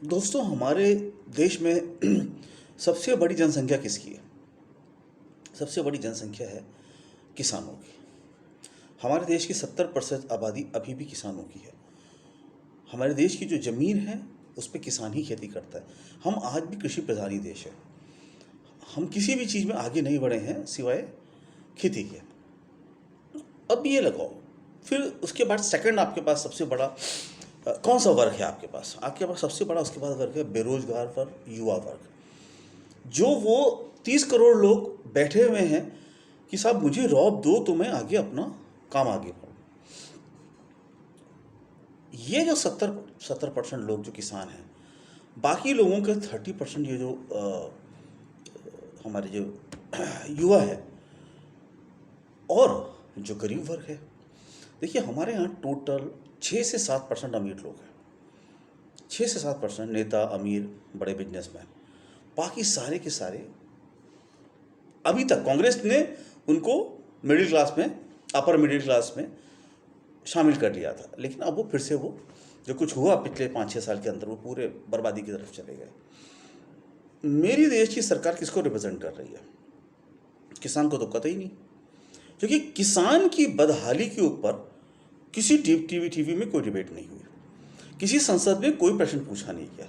दोस्तों, हमारे देश में सबसे बड़ी जनसंख्या किसकी है? सबसे बड़ी जनसंख्या है किसानों की। हमारे देश की 70% आबादी अभी भी किसानों की है। हमारे देश की जो ज़मीन है उस पे किसान ही खेती करता है। हम आज भी कृषि प्रधान ही देश है। हम किसी भी चीज़ में आगे नहीं बढ़े हैं सिवाय खेती के। अब ये लगाओ, फिर उसके बाद सेकंड आपके पास सबसे बड़ा कौन सा वर्ग है? आपके पास सबसे बड़ा उसके बाद वर्ग है बेरोजगार वर्ग, युवा वर्ग। जो वो 30 करोड़ लोग बैठे हुए हैं कि साहब मुझे रौब दो तो मैं आगे अपना काम आगे बढ़ूँ। ये जो 70% लोग जो किसान हैं, बाकी लोगों के 30% ये जो हमारे जो युवा है और जो गरीब वर्ग है। देखिए, हमारे यहाँ टोटल 6 से 7% अमीर लोग हैं। 6 से 7% नेता, अमीर, बड़े बिजनेसमैन। बाकी सारे के सारे, अभी तक कांग्रेस ने उनको मिडिल क्लास में, अपर मिडिल क्लास में शामिल कर लिया था, लेकिन अब वो फिर से वो जो कुछ हुआ पिछले 5-6 साल के अंदर वो पूरे बर्बादी की तरफ चले गए। मेरी देश की सरकार किसको रिप्रेजेंट कर रही है? किसान को तो कतई नहीं, क्योंकि किसान की बदहाली के ऊपर किसी टीवी में कोई डिबेट नहीं हुई, किसी संसद में कोई प्रश्न पूछा नहीं गया,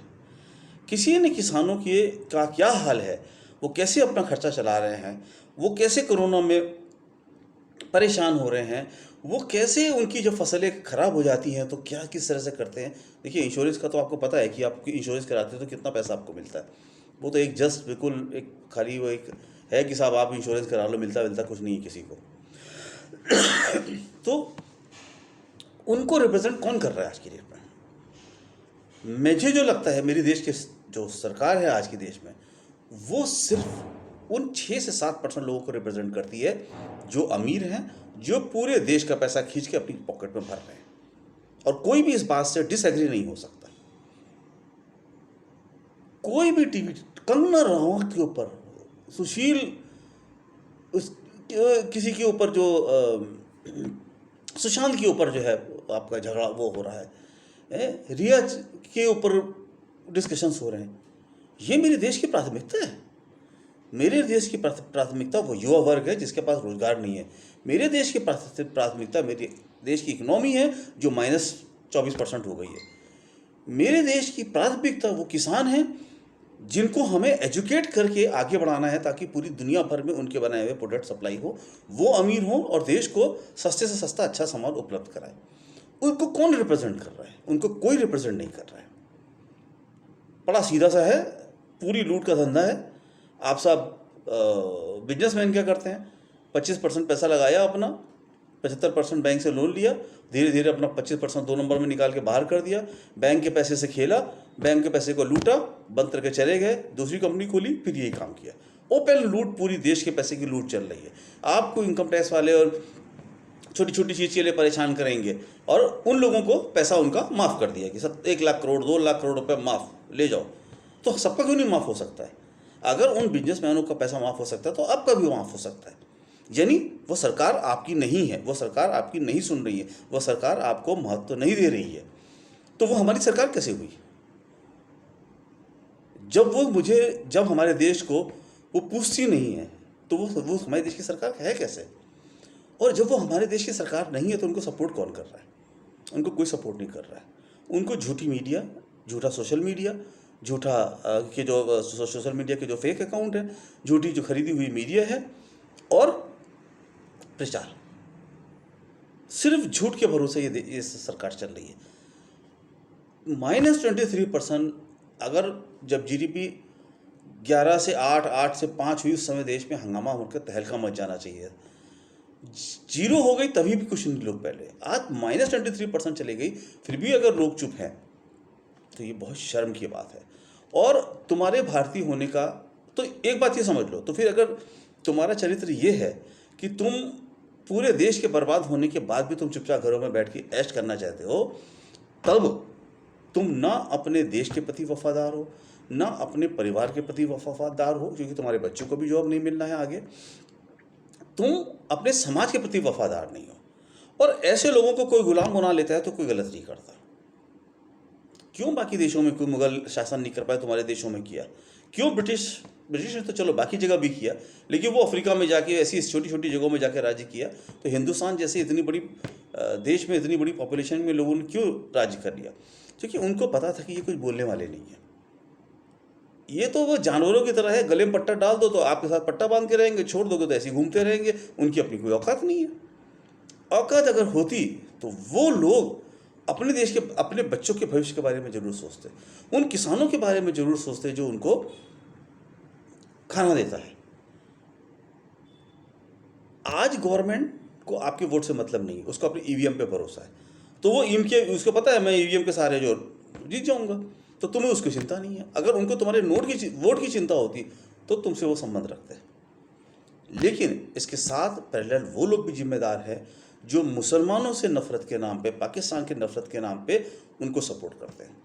किसी ने किसानों के का क्या हाल है, वो कैसे अपना खर्चा चला रहे हैं, वो कैसे कोरोना में परेशान हो रहे हैं, वो कैसे उनकी जो फसलें ख़राब हो जाती हैं तो क्या किस तरह से करते हैं। देखिए, इंश्योरेंस का तो आपको पता है कि आप इंश्योरेंस कराते हैं तो कितना पैसा आपको मिलता है। वो तो एक जस्ट बिल्कुल एक खाली वो एक है कि साहब आप इंश्योरेंस करा लो, मिलता कुछ नहीं है किसी को। तो उनको रिप्रेजेंट कौन कर रहा है आज की डेट में? मुझे जो लगता है, मेरी देश के जो सरकार है आज के देश में, वो सिर्फ उन 6 से 7% लोगों को रिप्रेजेंट करती है जो अमीर हैं, जो पूरे देश का पैसा खींच के अपनी पॉकेट में भर रहे हैं। और कोई भी इस बात से डिसएग्री नहीं हो सकता। कोई भी टीवी, कंगना रनावत के ऊपर, सुशील उस किसी के ऊपर जो सुशांत के ऊपर जो है आपका झगड़ा वो हो रहा है, रिया के ऊपर डिस्कशंस हो रहे हैं। ये मेरे देश की प्राथमिकता है। मेरे देश की प्राथमिकता वो युवा वर्ग है जिसके पास रोजगार नहीं है। मेरे देश की प्राथमिकता मेरे देश की इकोनॉमी है जो -24% हो गई है। मेरे देश की प्राथमिकता वो किसान हैं जिनको हमें एजुकेट करके आगे बढ़ाना है ताकि पूरी दुनिया भर में उनके बनाए हुए प्रोडक्ट सप्लाई हो, वो अमीर हो और देश को सस्ते से सस्ता अच्छा सामान उपलब्ध कराए। उनको कौन रिप्रेजेंट कर रहा है? उनको कोई रिप्रेजेंट नहीं कर रहा है। बड़ा सीधा सा है, पूरी लूट का धंधा है। आप सब बिजनेसमैन क्या करते हैं? 25% पैसा लगाया अपना, 75% बैंक से लोन लिया, धीरे धीरे अपना 25% 2 नंबर में निकाल के बाहर कर दिया, बैंक के पैसे से खेला, बैंक के पैसे को लूटा, बंद करके चले गए, दूसरी कंपनी खोली, फिर यही काम किया। ओपन लूट, पूरी देश के पैसे की लूट चल रही है। आपको इनकम टैक्स वाले और छोटी छोटी चीज़ के लिए परेशान करेंगे और उन लोगों को पैसा उनका माफ़ कर दिया कि सब 1 लाख करोड़ 2 लाख करोड़ रुपये माफ़ ले जाओ। तो सबका क्यों नहीं माफ़ हो सकता है? अगर उन बिजनेसमैनों का पैसा माफ़ हो सकता है तो आपका भी माफ़ हो सकता है। यानी वो सरकार आपकी नहीं है, वो सरकार आपकी नहीं सुन रही है, वो सरकार आपको महत्व नहीं दे रही है। तो वो हमारी सरकार कैसे हुई? जब हमारे देश को वो पूछती नहीं है तो वो हमारे देश की सरकार है कैसे? और जब वो हमारे देश की सरकार नहीं है तो उनको सपोर्ट कौन कर रहा है? उनको कोई सपोर्ट नहीं कर रहा है। उनको झूठी मीडिया, झूठा सोशल मीडिया, झूठा के जो सोशल मीडिया के जो फेक अकाउंट है, झूठी जो खरीदी हुई मीडिया है और प्रचार, सिर्फ झूठ के भरोसे ये सरकार चल रही है। -23%, अगर जब जीडीपी 11 से 8, 8 से 5 हुई उस समय देश में हंगामा होकर तहलका मच जाना चाहिए। 0 हो गई तभी भी कुछ नहीं लोग पहले, आज -23% चले गई, फिर भी अगर लोग चुप हैं तो ये बहुत शर्म की बात है। और तुम्हारे भारतीय होने का तो एक बात ये समझ लो, तो फिर अगर तुम्हारा चरित्र ये है कि तुम पूरे देश के बर्बाद होने के बाद भी तुम चुपचाप घरों में बैठ के ऐश करना चाहते हो, तब तुम ना अपने देश के प्रति वफादार हो, ना अपने परिवार के प्रति वफादार हो, क्योंकि तुम्हारे बच्चों को भी जॉब नहीं मिलना है आगे, तुम अपने समाज के प्रति वफादार नहीं हो। और ऐसे लोगों को कोई गुलाम बना लेता है तो कोई गलत नहीं करता, क्यों बाकी देशों में कोई मुगल शासन नहीं कर पाए, तुम्हारे देशों में किया? क्यों ब्रिटिश ने तो चलो बाकी जगह भी किया, लेकिन वो अफ्रीका में जाके ऐसी छोटी छोटी जगहों में जाके राज्य किया, तो हिंदुस्तान जैसे इतनी बड़ी देश में इतनी बड़ी पॉपुलेशन में लोगों ने क्यों राज्य कर लिया? क्योंकि उनको पता था कि ये कुछ बोलने वाले नहीं है, ये तो वो जानवरों की तरह है, गले में पट्टा डाल दो तो आपके साथ पट्टा बांध के रहेंगे, छोड़ दोगे तो ऐसे ही घूमते रहेंगे, उनकी अपनी कोई औकात नहीं है। औकात अगर होती तो वो लोग अपने देश के, अपने बच्चों के भविष्य के बारे में जरूर सोचते, उन किसानों के बारे में जरूर सोचते जो उनको खाना देता है। आज गवर्नमेंट को आपके वोट से मतलब नहीं है, उसको अपने ईवीएम पे भरोसा है, तो वो उसको पता है मैं ईवीएम के सहारे जो जीत जाऊंगा, तो तुम्हें उसकी चिंता नहीं है। अगर उनको तुम्हारे वोट की चिंता होती तो तुमसे वो संबंध रखते हैं। लेकिन इसके साथ पैरेलल वो लोग भी जिम्मेदार है जो मुसलमानों से नफरत के नाम पे, पाकिस्तान के नफरत के नाम पे उनको सपोर्ट करते हैं।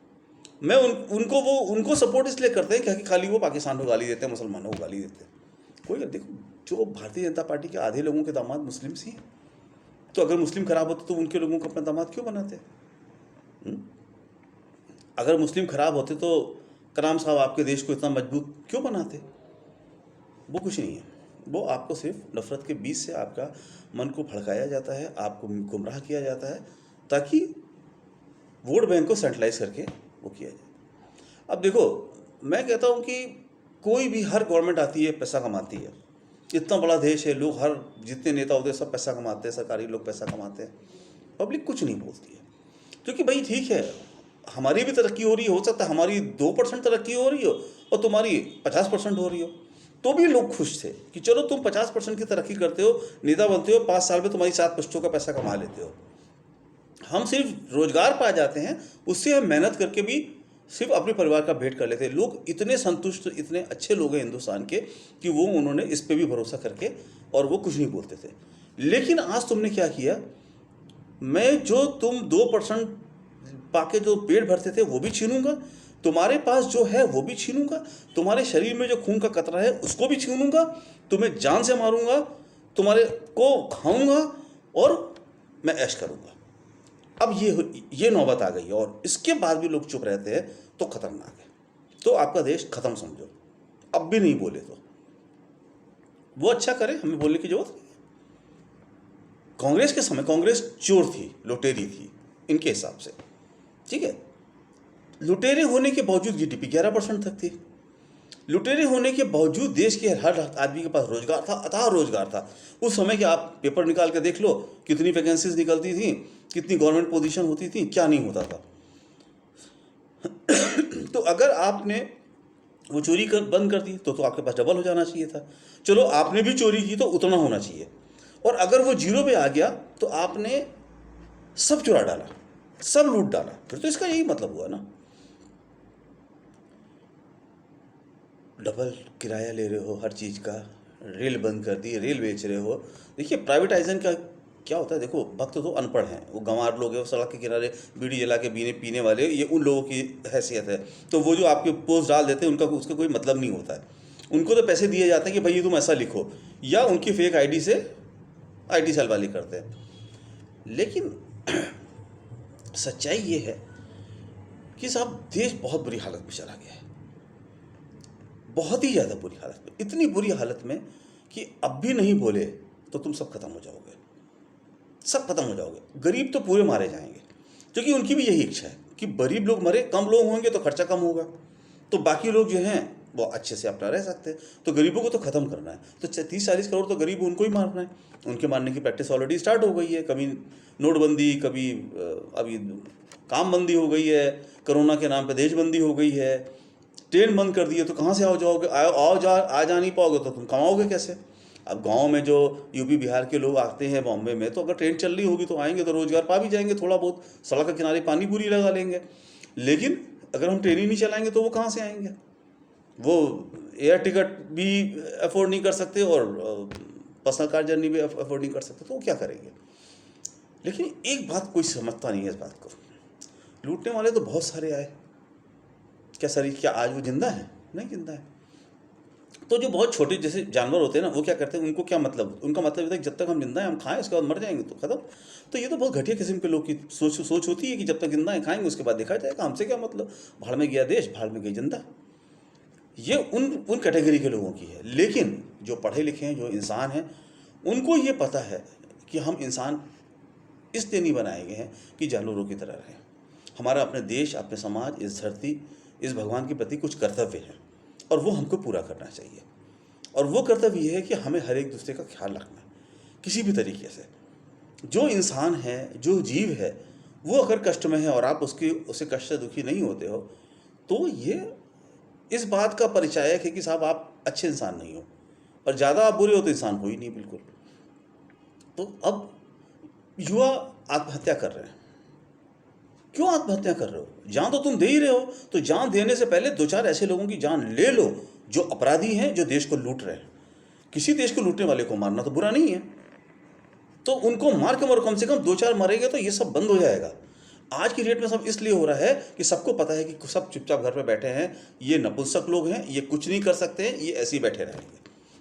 मैं उनको सपोर्ट इसलिए करते हैं क्योंकि खाली वो पाकिस्तान को गाली देते हैं, मुसलमानों को गाली देते हैं। कोई देखो, जो भारतीय जनता पार्टी के आधे लोगों के दामाद मुस्लिम ही हैं, तो अगर मुस्लिम खराब होते तो उनके लोगों को अपना दामाद क्यों बनाते? अगर मुस्लिम खराब होते तो कलाम साहब आपके देश को इतना मजबूत क्यों बनाते? वो कुछ नहीं है, वो आपको सिर्फ नफरत के बीच से आपका मन को भड़काया जाता है, आपको गुमराह किया जाता है, ताकि वोट बैंक को सेंट्रलाइज करके वो किया जाए। अब देखो, मैं कहता हूँ कि कोई भी, हर गवर्नमेंट आती है, पैसा कमाती है, इतना बड़ा देश है, लोग हर जितने नेता होते हैं सब पैसा कमाते हैं, सरकारी लोग पैसा कमाते हैं, पब्लिक कुछ नहीं बोलती है, क्योंकि भाई ठीक है, हमारी भी तरक्की हो रही है, हो सकता है हमारी 2% तरक्की हो रही हो और तुम्हारी 50% हो रही हो, तो भी लोग खुश थे कि चलो तुम 50% की तरक्की करते हो, नेता बनते हो, 5 साल में तुम्हारी 7 पुश्तों का पैसा कमा लेते हो। हम सिर्फ रोजगार पा जाते हैं, उससे हम मेहनत करके भी सिर्फ अपने परिवार का भेंट कर लेते हैं। लोग इतने संतुष्ट, इतने अच्छे लोग हैं हिंदुस्तान के कि वो उन्होंने इस पे भी भरोसा करके, और वो कुछ नहीं बोलते थे। लेकिन आज तुमने क्या किया, मैं जो तुम 2% पाके जो पेट भरते थे वो भी छीनूंगा, तुम्हारे पास जो है वो भी छीनूंगा, तुम्हारे शरीर में जो खून का कतरा है उसको भी छीनूंगा, तुम्हें जान से मारूंगा, तुम्हारे को खाऊंगा और मैं ऐश करूंगा। अब ये नौबत आ गई, और इसके बाद भी लोग चुप रहते हैं तो खतरनाक है। तो आपका देश खत्म समझो, अब भी नहीं बोले तो वो अच्छा करे, हमें बोलने की जरूरत नहीं। कांग्रेस के समय कांग्रेस चोर थी, लुटेरी थी इनके हिसाब से, ठीक है। लुटेरे होने के बावजूद जीडीपी 11% तक थी, लुटेरे होने के बावजूद देश के हर आदमी के पास रोजगार था, अथाह रोजगार था। उस समय के आप पेपर निकाल के देख लो, कितनी वैकेंसीज निकलती थी, कितनी गवर्नमेंट पोजीशन होती थी, क्या नहीं होता था। तो अगर आपने वो चोरी बंद कर दी तो आपके पास डबल हो जाना चाहिए था। चलो आपने भी चोरी की तो उतना होना चाहिए, और अगर वो जीरो पे आ गया तो आपने सब चुरा डाला, सब लूट डाला, फिर तो इसका यही मतलब हुआ ना। डबल किराया ले रहे हो हर चीज़ का, रेल बंद कर दी, रेल बेच रहे हो। देखिए प्राइवेटाइजेशन का क्या होता है, देखो भक्त तो अनपढ़ हैं, वो गंवार लोग हैं, वो सड़क के किनारे बीड़ी जला के पीने वाले, ये उन लोगों की हैसियत है। तो वो जो आपके पोस्ट डाल देते हैं उनका उसका कोई मतलब नहीं होता है, उनको तो पैसे दिए जाते हैं कि भाई तुम ऐसा लिखो, या उनकी फेक आईडी से आईटी सेल वाली करते हैं। लेकिन सच्चाई ये है कि साहब देश बहुत बुरी हालत में चला गया है, बहुत ही ज़्यादा बुरी हालत में, इतनी बुरी हालत में कि अब भी नहीं बोले तो तुम सब खत्म हो जाओगे, सब खत्म हो जाओगे। गरीब तो पूरे मारे जाएंगे, क्योंकि उनकी भी यही इच्छा है कि गरीब लोग मरे, कम लोग होंगे तो खर्चा कम होगा, तो बाकी लोग जो हैं वो अच्छे से अपना रह सकते हैं। तो गरीबों को तो ख़त्म करना है, तो 30-40 करोड़ तो गरीब उनको ही मारना है। उनके मारने की प्रैक्टिस ऑलरेडी स्टार्ट हो गई है, कभी नोटबंदी, कभी अभी काम बंदी हो गई है, कोरोना के नाम पे देशबंदी हो गई है, ट्रेन बंद कर दी है, तो कहाँ से आओ जाओगे, आ जा नहीं पाओगे तो तुम कमाओगे कैसे? अब गांव में जो यूपी बिहार के लोग आते हैं बॉम्बे में, तो अगर ट्रेन चल रही होगी तो आएंगे, तो रोजगार पा भी जाएंगे, थोड़ा बहुत सड़क के किनारे पानी पूरी लगा लेंगे। लेकिन अगर हम ट्रेन ही नहीं चलाएंगे तो वो कहाँ से आएंगे? वो एयर टिकट भी अफोर्ड नहीं कर सकते और पर्सनल कार जर्नी भी अफोर्ड नहीं कर सकते, तो वो क्या करेंगे? लेकिन एक बात कोई समझता नहीं है इस बात को, लूटने वाले तो बहुत सारे आए, क्या आज वो जिंदा है? नहीं जिंदा है। तो जो बहुत छोटे जैसे जानवर होते हैं ना, वो क्या करते हैं, उनको क्या मतलब, उनका मतलब होता है कि जब तक हम जिंदा हैं हम खाएं, उसके बाद मर जाएंगे तो खत्म। तो ये तो बहुत घटिया किस्म के लोग की सोच होती है कि जब तक जिंदा हैं खाएंगे, उसके बाद देखा जाएगा, हमसे क्या मतलब, भाड़ में गया देश, भाड़ में गई जिंदा। ये उन कैटेगरी के लोगों की है। लेकिन जो पढ़े लिखे हैं, जो इंसान हैं, उनको ये पता है कि हम इंसान इसलिए नहीं बनाए गए हैं कि जानवरों की तरह रहें। हमारा अपने देश, अपने समाज, इस धरती, इस भगवान के प्रति कुछ कर्तव्य है और वो हमको पूरा करना चाहिए। और वो कर्तव्य ये है कि हमें हर एक दूसरे का ख्याल रखना है किसी भी तरीके से। जो इंसान है, जो जीव है, वो अगर कष्ट में है और आप उससे कष्ट से दुखी नहीं होते हो, तो ये इस बात का परिचायक है कि साहब आप अच्छे इंसान नहीं हो। और ज़्यादा आप बुरे हो तो इंसान हो ही नहीं बिल्कुल। तो अब युवा आत्महत्या कर रहे हैं। क्यों आत्महत्या कर रहे हो? जान तो तुम दे ही रहे हो, तो जान देने से पहले दो चार ऐसे लोगों की जान ले लो जो अपराधी हैं, जो देश को लूट रहे हैं। किसी देश को लूटने वाले को मारना तो बुरा नहीं है, तो उनको मार के मरो, कम से कम दो चार मरेंगे तो ये सब बंद हो जाएगा। आज की डेट में सब इसलिए हो रहा है कि सबको पता है कि सब चुपचाप घर पे बैठे हैं, ये नपुंसक लोग हैं, ये कुछ नहीं कर सकते हैं, ये ऐसे ही बैठे रहेंगे,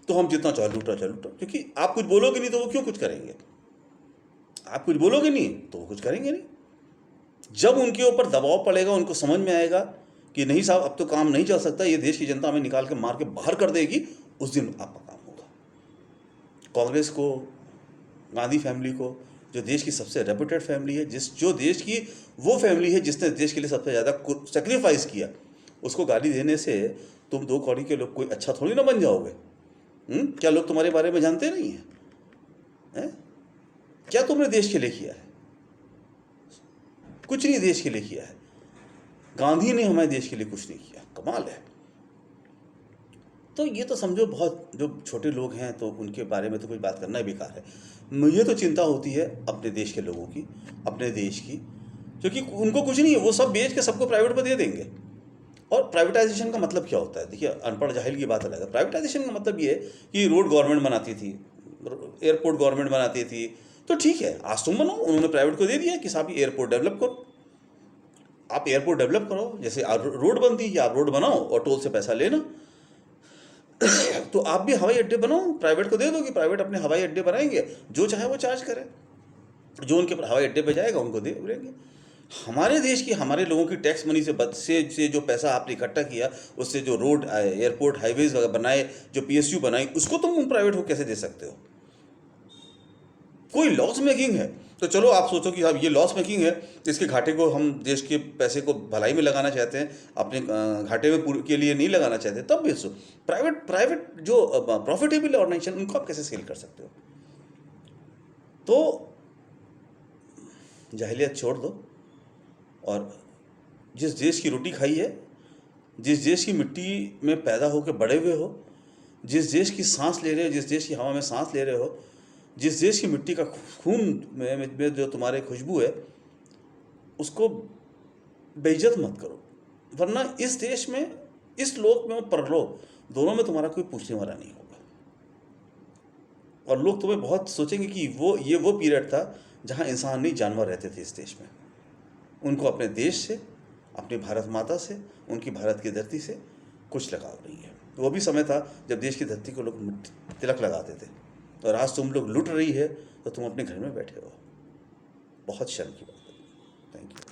तो हम जितना चाहे लूटो, क्योंकि आप कुछ बोलोगे नहीं तो वो क्यों कुछ करेंगे? आप कुछ बोलोगे नहीं तो वो कुछ करेंगे नहीं। जब उनके ऊपर दबाव पड़ेगा, उनको समझ में आएगा कि नहीं साहब अब तो काम नहीं चल सकता, ये देश की जनता हमें निकाल के मार के बाहर कर देगी, उस दिन आपका काम होगा। कांग्रेस को, गांधी फैमिली को, जो देश की सबसे रेप्यूटेड फैमिली है, जो देश की वो फैमिली है जिसने देश के लिए सबसे ज़्यादा सेक्रीफाइस किया, उसको गाली देने से तुम दो कौड़ी के लोग कोई अच्छा थोड़ी ना बन जाओगे। क्या लोग तुम्हारे बारे में जानते नहीं हैं? क्या तुमने देश के लिए किया है? कुछ नहीं देश के लिए किया है। गांधी ने हमारे देश के लिए कुछ नहीं किया। कमाल है। तो ये तो समझो बहुत जो छोटे लोग हैं तो उनके बारे में तो कुछ बात करना ही बेकार है। मुझे तो चिंता होती है अपने देश के लोगों की, अपने देश की, क्योंकि उनको कुछ नहीं है, वो सब बेच के सबको प्राइवेट पर दे देंगे। और प्राइवेटाइजेशन का मतलब क्या होता है? देखिए, अनपढ़ जाहिल की बात अलग है। प्राइवेटाइजेशन का मतलब ये है कि रोड गवर्नमेंट बनाती थी, एयरपोर्ट गवर्नमेंट बनाती थी, तो ठीक है, आज तुम बनाओ, उन्होंने प्राइवेट को दे दिया कि साहब ये एयरपोर्ट डेवलप करो। आप एयरपोर्ट डेवलप करो, जैसे रोड बनती है, आप रोड बनाओ और टोल से पैसा लेना। तो आप भी हवाई अड्डे बनाओ, प्राइवेट को दे दो कि प्राइवेट अपने हवाई अड्डे बनाएंगे, जो चाहे वो चार्ज करें, जो उनके हवाई अड्डे पे जाएगा उनको दे देंगे। हमारे देश की, हमारे लोगों की टैक्स मनी से जो पैसा आपने इकट्ठा किया, उससे जो रोड, एयरपोर्ट, हाईवेज वगैरह बनाए, जो पीएसयू बनाई, उसको तुम प्राइवेट को कैसे दे सकते हो? कोई लॉस मेकिंग है तो चलो आप सोचो कि अब ये लॉस मेकिंग है, इसके घाटे को हम देश के पैसे को भलाई में लगाना चाहते हैं, अपने घाटे में के लिए नहीं लगाना चाहते, तब बेचो। प्राइवेट जो प्रॉफिटेबल ऑर्गेनाइजेशन, उनको आप कैसे सेल कर सकते हो? तो जाहिलियत छोड़ दो और जिस देश की रोटी खाई है, जिस देश की मिट्टी में पैदा होकर बड़े हुए हो, जिस देश की सांस ले रहे हो, जिस देश की हवा में सांस ले रहे हो, जिस देश की मिट्टी का खून में जो तुम्हारे खुशबू है, उसको बेइज्जत मत करो, वरना इस देश में, इस लोक में और परलोक दोनों में तुम्हारा कोई पूछने वाला नहीं होगा। और लोग तुम्हें बहुत सोचेंगे कि ये वो पीरियड था जहाँ इंसान नहीं, जानवर रहते थे इस देश में। उनको अपने देश से, अपनी भारत माता से, उनकी भारत की धरती से कुछ लगाव नहीं है। वो भी समय था जब देश की धरती को लोग तिलक लगाते थे, और आज तुम लोग लूट रही है तो तुम अपने घर में बैठे हो। बहुत शर्म की बात है। Thank you.